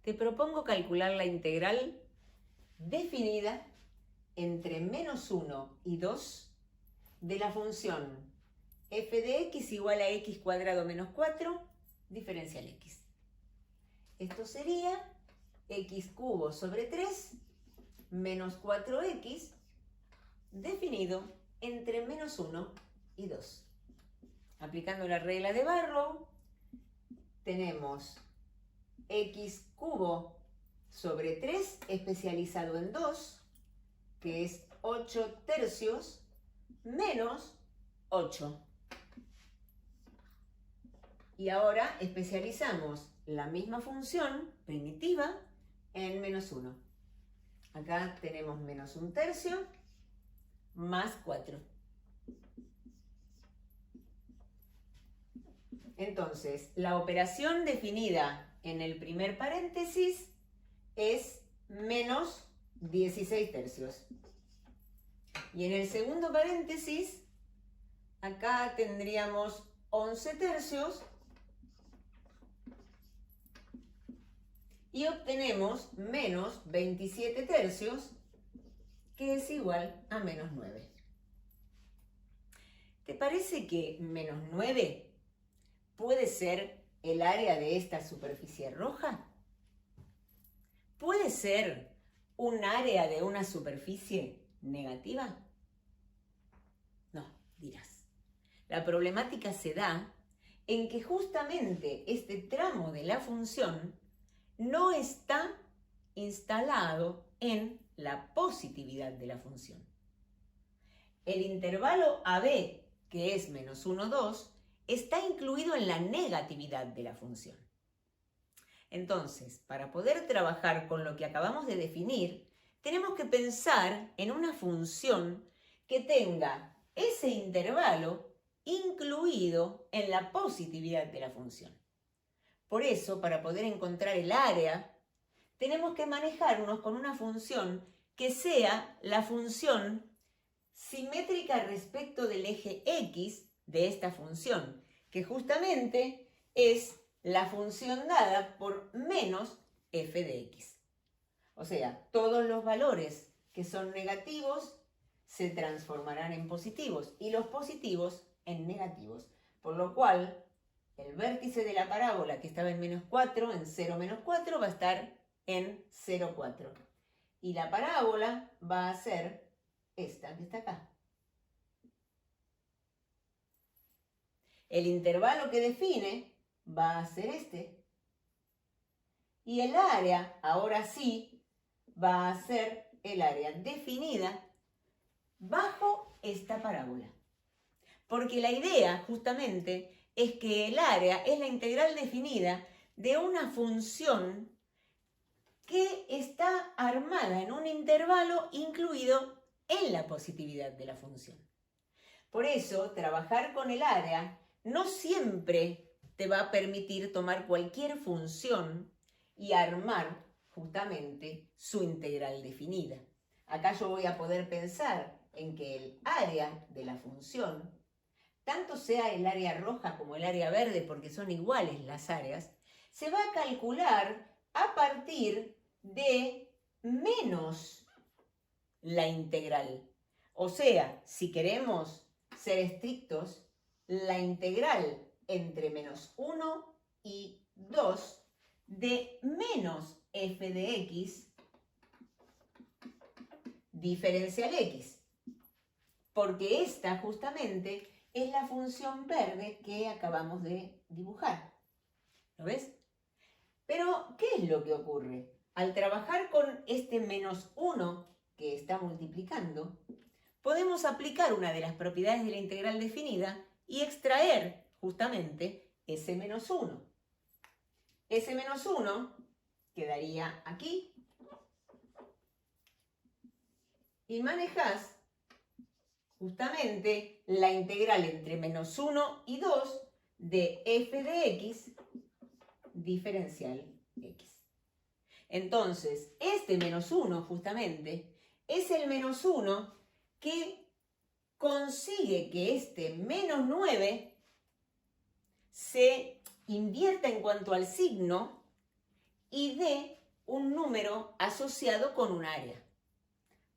te propongo calcular la integral definida entre menos 1 y 2 de la función f de x igual a x cuadrado menos 4 diferencial x. Esto sería x cubo sobre 3 menos 4x definido entre menos 1 y 2. Aplicando la regla de Barrow, tenemos x cubo sobre 3 especializado en 2, que es 8 tercios, menos 8. Y ahora especializamos la misma función primitiva en menos 1. Acá tenemos menos 1 tercio más 4. Entonces, la operación definida en el primer paréntesis es menos 16 tercios. Y en el segundo paréntesis, acá tendríamos 11 tercios y obtenemos menos 27 tercios, que es igual a menos 9. ¿Te parece que menos 9 puede ser el área de esta superficie roja? ¿Puede ser un área de una superficie negativa? No, dirás. La problemática se da en que justamente este tramo de la función no está instalado en la positividad de la función. El intervalo AB, que es menos 1, 2, está incluido en la negatividad de la función. Entonces, para poder trabajar con lo que acabamos de definir, tenemos que pensar en una función que tenga ese intervalo incluido en la positividad de la función. Por eso, para poder encontrar el área, tenemos que manejarnos con una función que sea la función simétrica respecto del eje x de esta función, que justamente es la función dada por menos f de x. O sea, todos los valores que son negativos se transformarán en positivos y los positivos en negativos. Por lo cual, el vértice de la parábola que estaba en menos 4, en 0 menos 4, va a estar en 0, 4. Y la parábola va a ser esta que está acá. El intervalo que define va a ser este. Y el área, ahora sí, va a ser el área definida bajo esta parábola. Porque la idea, justamente, es que el área es la integral definida de una función que está armada en un intervalo incluido en la positividad de la función. Por eso, trabajar con el área no siempre te va a permitir tomar cualquier función y armar justamente su integral definida. Acá yo voy a poder pensar en que el área de la función, tanto sea el área roja como el área verde, porque son iguales las áreas, se va a calcular a partir de menos la integral. O sea, si queremos ser estrictos, la integral entre menos 1 y 2 de menos f de x diferencial x. Porque esta justamente es la función verde que acabamos de dibujar. ¿Lo ves? Pero, ¿qué es lo que ocurre? Al trabajar con este menos 1 que está multiplicando, podemos aplicar una de las propiedades de la integral definida y extraer justamente ese menos 1. Ese menos 1 quedaría aquí y manejás justamente la integral entre menos 1 y 2 de f de x diferencial x. Entonces, este menos 1 justamente es el menos 1 que consigue que este menos 9 se invierta en cuanto al signo y de un número asociado con un área.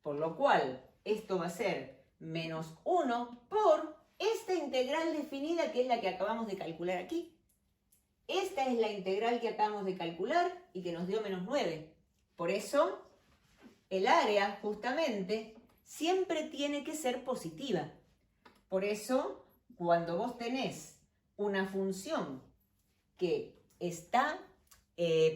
Por lo cual, esto va a ser menos 1 por esta integral definida que es la que acabamos de calcular aquí. Esta es la integral que acabamos de calcular y que nos dio menos 9. Por eso, el área, justamente, siempre tiene que ser positiva. Por eso, cuando vos tenés una función que está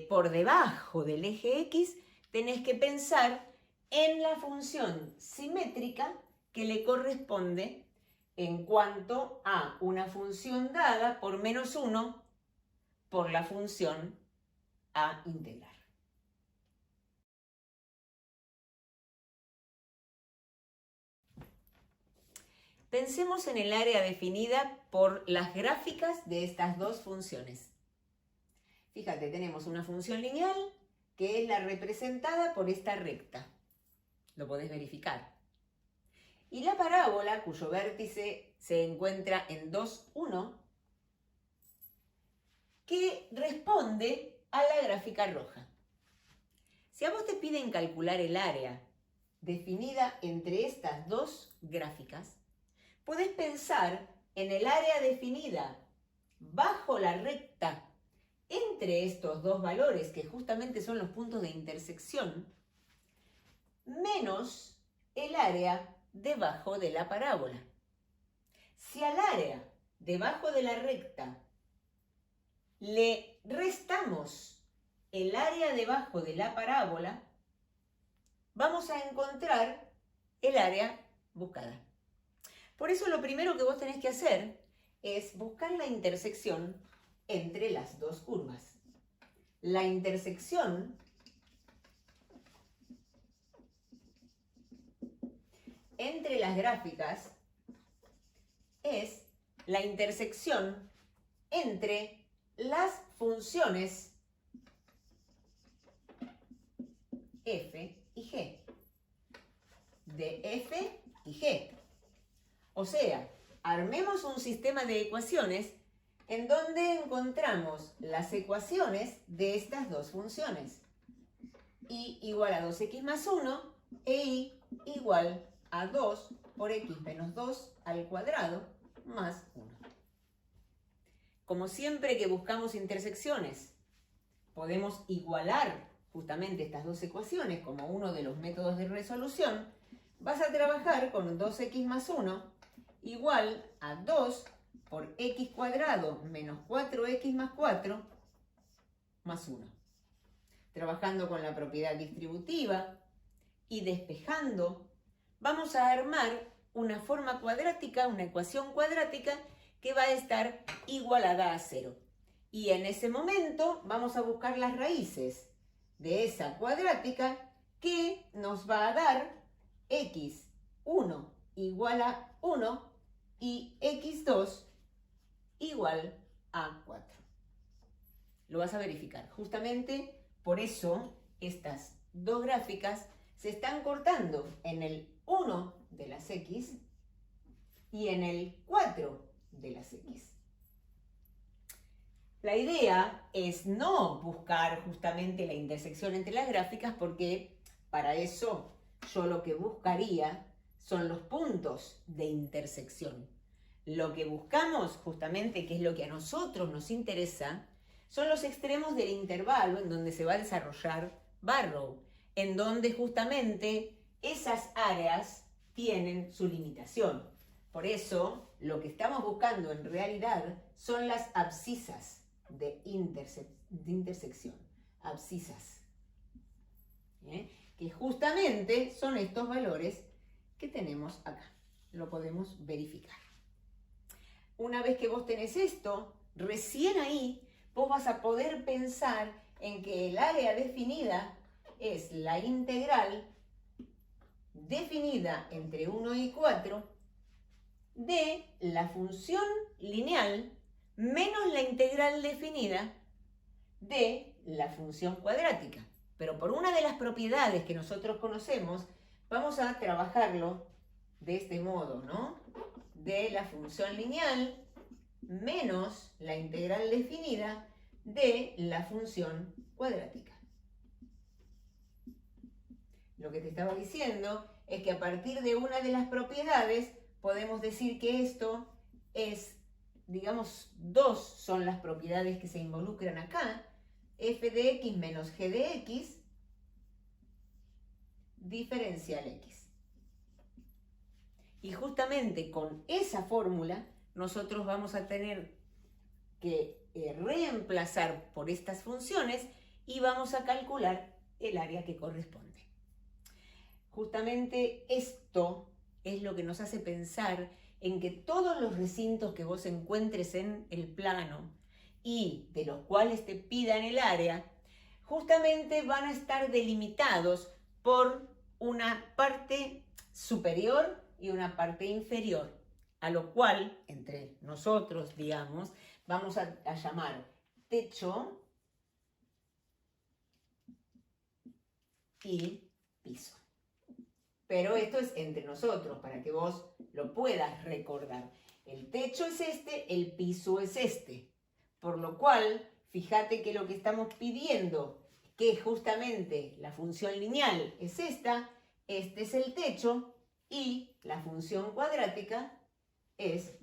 por debajo del eje X, tenés que pensar en la función simétrica que le corresponde en cuanto a una función dada por menos 1 por la función a integrar. Pensemos en el área definida por las gráficas de estas dos funciones. Fíjate, tenemos una función lineal que es la representada por esta recta. Lo podés verificar. Y la parábola, cuyo vértice se encuentra en 2, 1, que responde a la gráfica roja. Si a vos te piden calcular el área definida entre estas dos gráficas, podés pensar en el área definida bajo la recta entre estos dos valores, que justamente son los puntos de intersección, menos el área debajo de la parábola. Si al área debajo de la recta le restamos el área debajo de la parábola, vamos a encontrar el área buscada. Por eso lo primero que vos tenés que hacer es buscar la intersección entre las dos curvas. La intersección entre las gráficas es la intersección entre las funciones f y g, de f y g. O sea, armemos un sistema de ecuaciones en donde encontramos las ecuaciones de estas dos funciones. Y igual a 2x más 1 e y igual a 2 por x menos 2 al cuadrado más 1. Como siempre que buscamos intersecciones, podemos igualar justamente estas dos ecuaciones como uno de los métodos de resolución. Vas a trabajar con 2x más 1 igual a 2 por x cuadrado menos 4x más 4 más 1. Trabajando con la propiedad distributiva y despejando, vamos a armar una forma cuadrática, una ecuación cuadrática que va a estar igualada a 0. Y en ese momento vamos a buscar las raíces de esa cuadrática que nos va a dar x1 igual a 1 y x2 igual a 4. Lo vas a verificar. Justamente por eso estas dos gráficas se están cortando en el 1 de las x y en el 4 de las x. La idea es no buscar justamente la intersección entre las gráficas porque para eso yo lo que buscaría son los puntos de intersección. Lo que buscamos justamente, que es lo que a nosotros nos interesa, son los extremos del intervalo en donde se va a desarrollar Barrow, en donde justamente esas áreas tienen su limitación. Por eso, lo que estamos buscando en realidad son las abscisas de intersección. Abscisas. Que justamente son estos valores que tenemos acá. Lo podemos verificar. Una vez que vos tenés esto, recién ahí vos vas a poder pensar en que el área definida es la integral definida entre 1 y 4 de la función lineal menos la integral definida de la función cuadrática. Pero por una de las propiedades que nosotros conocemos, vamos a trabajarlo de este modo, ¿no? De la función lineal menos la integral definida de la función cuadrática. lo que te estaba diciendo es que a partir de una de las propiedades podemos decir que esto es, digamos, dos son las propiedades que se involucran acá, f de x menos g de x diferencial x. Y justamente con esa fórmula nosotros vamos a tener que reemplazar por estas funciones y vamos a calcular el área que corresponde. Justamente esto es lo que nos hace pensar en que todos los recintos que vos encuentres en el plano y de los cuales te pidan el área, justamente van a estar delimitados por una parte superior y una parte inferior, a lo cual, entre nosotros, digamos, vamos a llamar techo y piso. Pero esto es entre nosotros, para que vos lo puedas recordar. El techo es este, el piso es este. Por lo cual, fíjate que lo que estamos pidiendo, que justamente la función lineal es esta, este es el techo y la función cuadrática es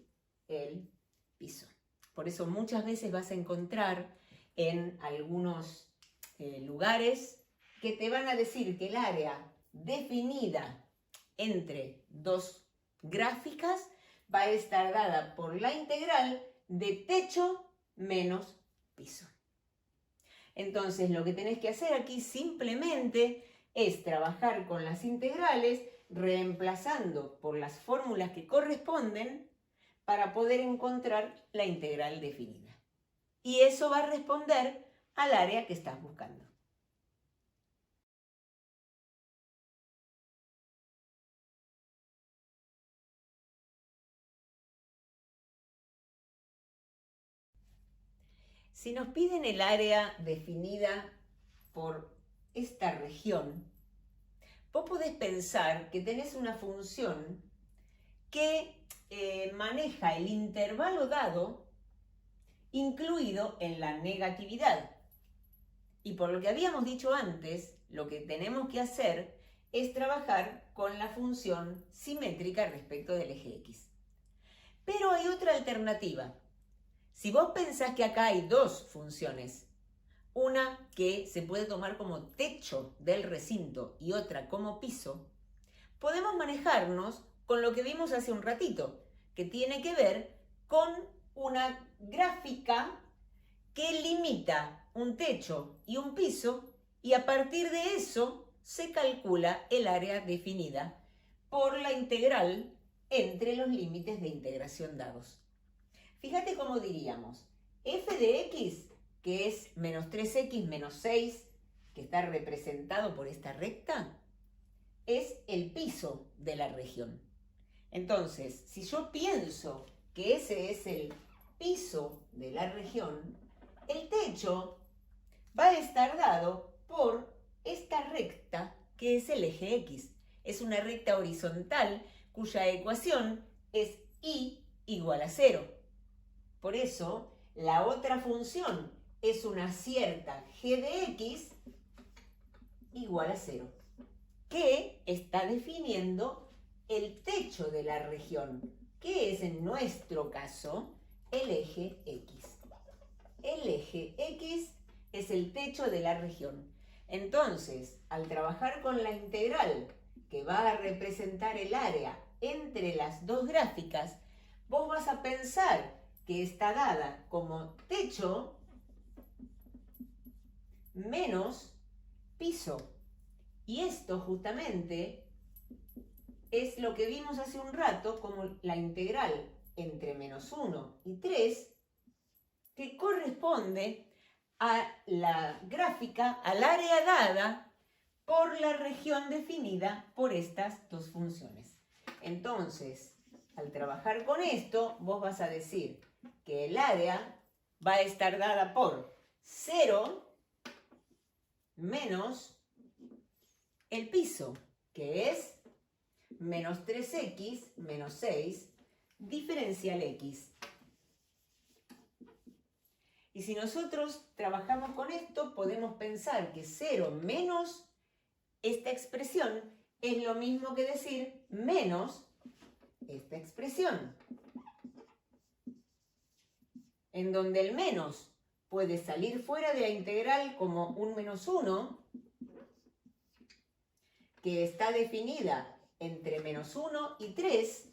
el piso. Por eso muchas veces vas a encontrar en algunos lugares que te van a decir que el área definida entre dos gráficas va a estar dada por la integral de techo menos piso. Entonces lo que tenés que hacer aquí simplemente es trabajar con las integrales reemplazando por las fórmulas que corresponden para poder encontrar la integral definida. Y eso va a responder al área que estás buscando. Si nos piden el área definida por esta región, vos podés pensar que tenés una función que maneja el intervalo dado incluido en la negatividad. Y por lo que habíamos dicho antes, lo que tenemos que hacer es trabajar con la función simétrica respecto del eje x. Pero hay otra alternativa. Si vos pensás que acá hay dos funciones, una que se puede tomar como techo del recinto y otra como piso, podemos manejarnos con lo que vimos hace un ratito, que tiene que ver con una gráfica que limita un techo y un piso y a partir de eso se calcula el área definida por la integral entre los límites de integración dados. Fíjate cómo diríamos, f de x, que es menos 3x menos 6, que está representado por esta recta, es el piso de la región. Entonces, si yo pienso que ese es el piso de la región, el techo va a estar dado por esta recta que es el eje x. Es una recta horizontal cuya ecuación es y igual a 0. Por eso, la otra función es una cierta g de x igual a 0, que está definiendo el techo de la región, que es en nuestro caso el eje x. El eje x es el techo de la región. Entonces, al trabajar con la integral que va a representar el área entre las dos gráficas, vos vas a pensar que está dada como techo menos piso. Y esto justamente es lo que vimos hace un rato como la integral entre menos 1 y 3, que corresponde a la gráfica, al área dada por la región definida por estas dos funciones. Entonces, al trabajar con esto, vos vas a decir que el área va a estar dada por 0 menos el piso, que es menos 3x menos 6 diferencial x. Y si nosotros trabajamos con esto, podemos pensar que 0 menos esta expresión es lo mismo que decir menos esta expresión, en donde el menos puede salir fuera de la integral como un menos 1, que está definida entre menos 1 y 3,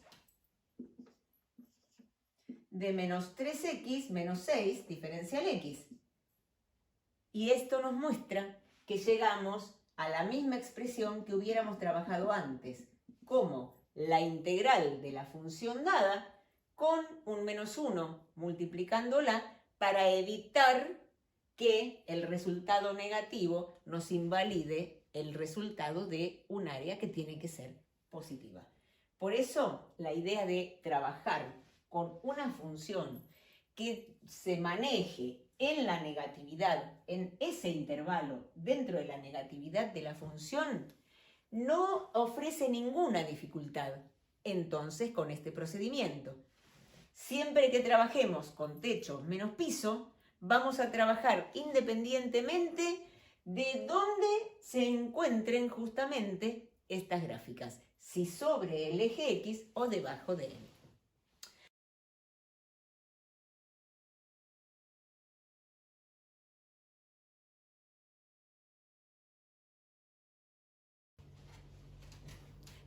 de menos 3x menos 6 diferencial x. Y esto nos muestra que llegamos a la misma expresión que hubiéramos trabajado antes, como la integral de la función dada con un menos 1 multiplicándola para evitar que el resultado negativo nos invalide el resultado de un área que tiene que ser positiva. Por eso la idea de trabajar con una función que se maneje en la negatividad, en ese intervalo dentro de la negatividad de la función, no ofrece ninguna dificultad. Entonces, con este procedimiento, siempre que trabajemos con techo menos piso, vamos a trabajar independientemente de dónde se encuentren justamente estas gráficas, si sobre el eje X o debajo de él.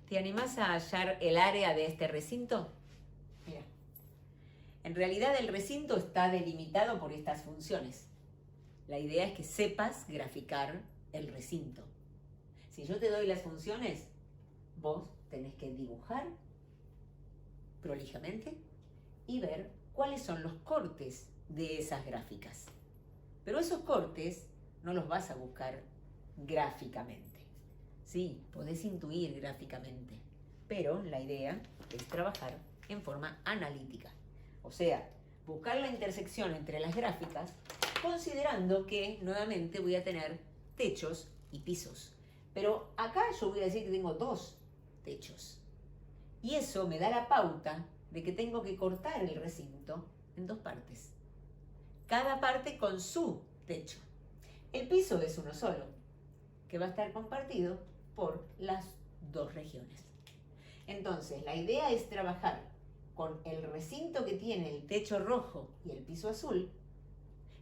¿Te animás a hallar el área de este recinto? Mira. En realidad el recinto está delimitado por estas funciones. La idea es que sepas graficar el recinto. Si yo te doy las funciones, vos tenés que dibujar prolijamente y ver cuáles son los cortes de esas gráficas. Pero esos cortes no los vas a buscar gráficamente. Sí, podés intuir gráficamente, pero la idea es trabajar en forma analítica. O sea, buscar la intersección entre las gráficas, considerando que nuevamente voy a tener techos y pisos. Pero acá yo voy a decir que tengo dos techos. Y eso me da la pauta de que tengo que cortar el recinto en dos partes. Cada parte con su techo. El piso es uno solo, que va a estar compartido por las dos regiones. Entonces, la idea es trabajar con el recinto que tiene el techo rojo y el piso azul,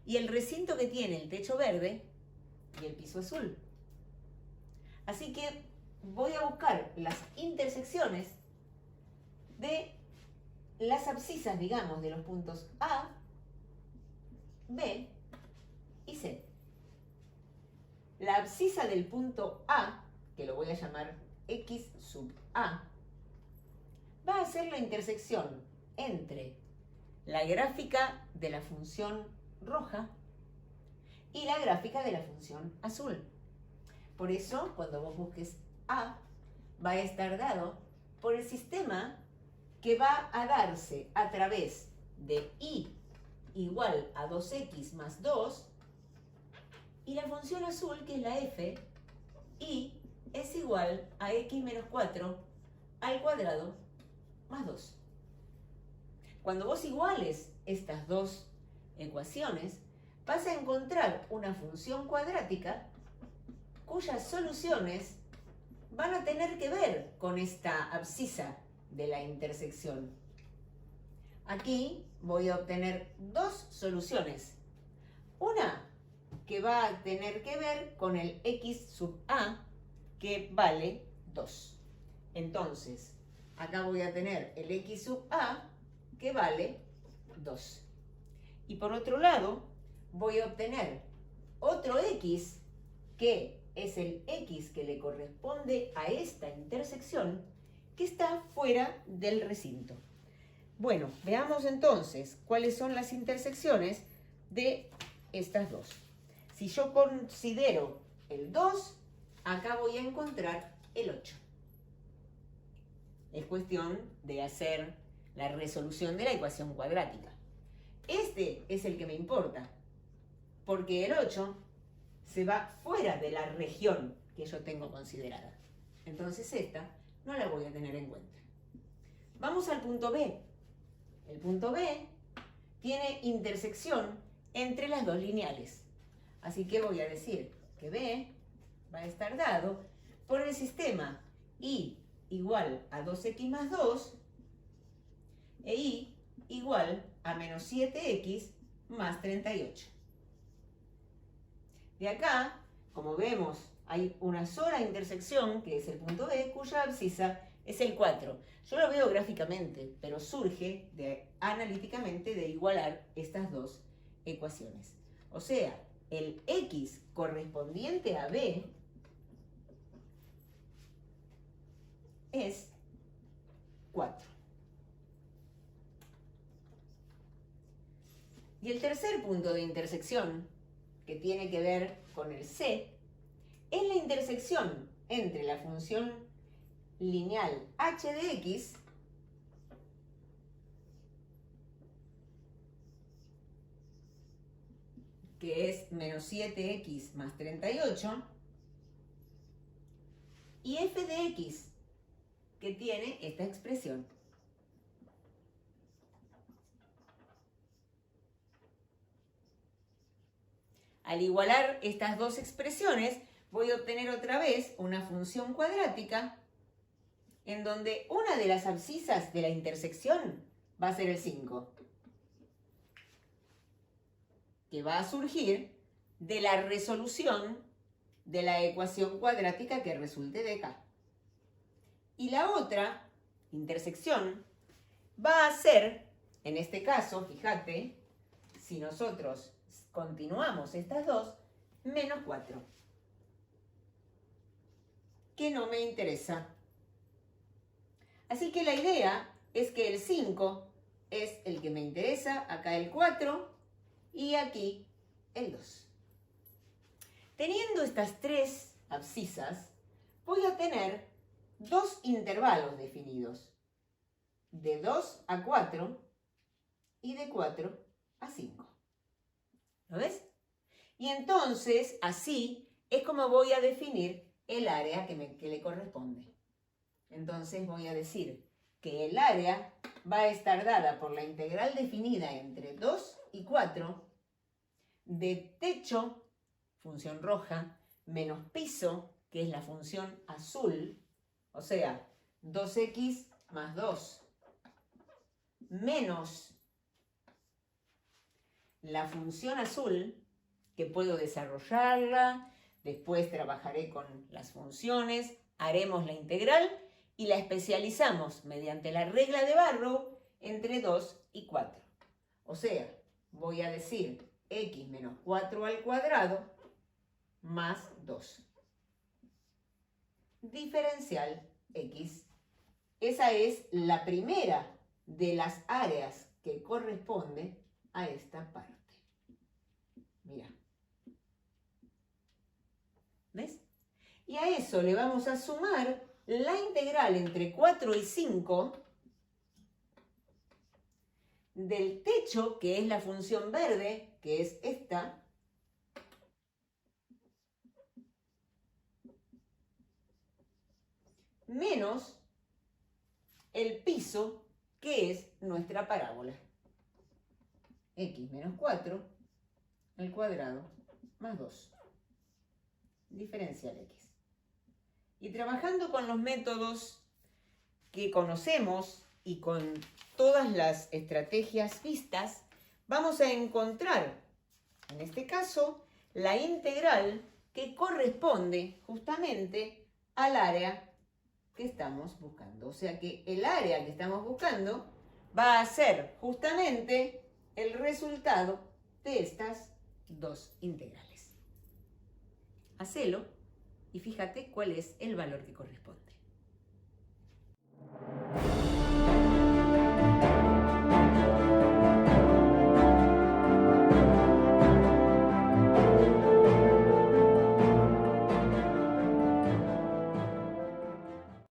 y el recinto que tiene el techo verde y el piso azul. Así que voy a buscar las intersecciones de las abscisas, digamos, de los puntos A, B y C. La abscisa del punto A, que lo voy a llamar X sub A, va a ser la intersección entre la gráfica de la función roja y la gráfica de la función azul. Por eso, cuando vos busques A, va a estar dado por el sistema que va a darse a través de y igual a 2x más 2 y la función azul, que es la f, y es igual a x menos 4 al cuadrado más 2. Cuando vos iguales estas dos ecuaciones, vas a encontrar una función cuadrática cuyas soluciones van a tener que ver con esta abscisa de la intersección. Aquí voy a obtener dos soluciones. Una que va a tener que ver con el x sub a, que vale 2. Entonces, acá voy a tener el x sub a, que vale 2. Y por otro lado, voy a obtener otro x, que es el x que le corresponde a esta intersección, que está fuera del recinto. Bueno, veamos entonces cuáles son las intersecciones de estas dos. Si yo considero el 2, acá voy a encontrar el 8. Es cuestión de hacer la resolución de la ecuación cuadrática. Este es el que me importa, porque el 8 se va fuera de la región que yo tengo considerada. Entonces esta no la voy a tener en cuenta. Vamos al punto B. El punto B tiene intersección entre las dos lineales. Así que voy a decir que B va a estar dado por el sistema y igual a 2x más 2 e y igual a menos 7x más 38. De acá, como vemos, hay una sola intersección, que es el punto B, cuya abscisa es el 4. Yo lo veo gráficamente, pero surge analíticamente de igualar estas dos ecuaciones. O sea, el x correspondiente a B es 4. Y el tercer punto de intersección, que tiene que ver con el C, es la intersección entre la función lineal h de x que es menos 7x más 38, y f de x, que tiene esta expresión. Al igualar estas dos expresiones, voy a obtener otra vez una función cuadrática en donde una de las abscisas de la intersección va a ser el 5, que va a surgir de la resolución de la ecuación cuadrática que resulte de acá. Y la otra intersección va a ser, en este caso, fíjate, si nosotros continuamos estas dos, menos 4, que no me interesa. Así que la idea es que el 5 es el que me interesa, acá el 4 y aquí el 2. Teniendo estas tres abscisas, voy a tener dos intervalos definidos, de 2 a 4 y de 4 a 5. ¿Lo ves? Y entonces, así es como voy a definir el área que le corresponde. Entonces voy a decir que el área va a estar dada por la integral definida entre 2 y 4 de techo, función roja, menos piso, que es la función azul, o sea, 2x más 2, menos la función azul, que puedo desarrollarla, después trabajaré con las funciones, haremos la integral y la especializamos mediante la regla de Barrow entre 2 y 4. O sea, voy a decir x menos 4 al cuadrado más 2. Diferencial x. Esa es la primera de las áreas que corresponde a esta parte. Mira. ¿Ves? Y a eso le vamos a sumar la integral entre 4 y 5 del techo, que es la función verde, que es esta, menos el piso, que es nuestra parábola. X menos 4 al cuadrado más 2. Diferencial x. Y trabajando con los métodos que conocemos y con todas las estrategias vistas, vamos a encontrar, en este caso, la integral que corresponde justamente al área que estamos buscando. O sea que el área que estamos buscando va a ser justamente el resultado de estas dos integrales. Hacelo y fíjate cuál es el valor que corresponde.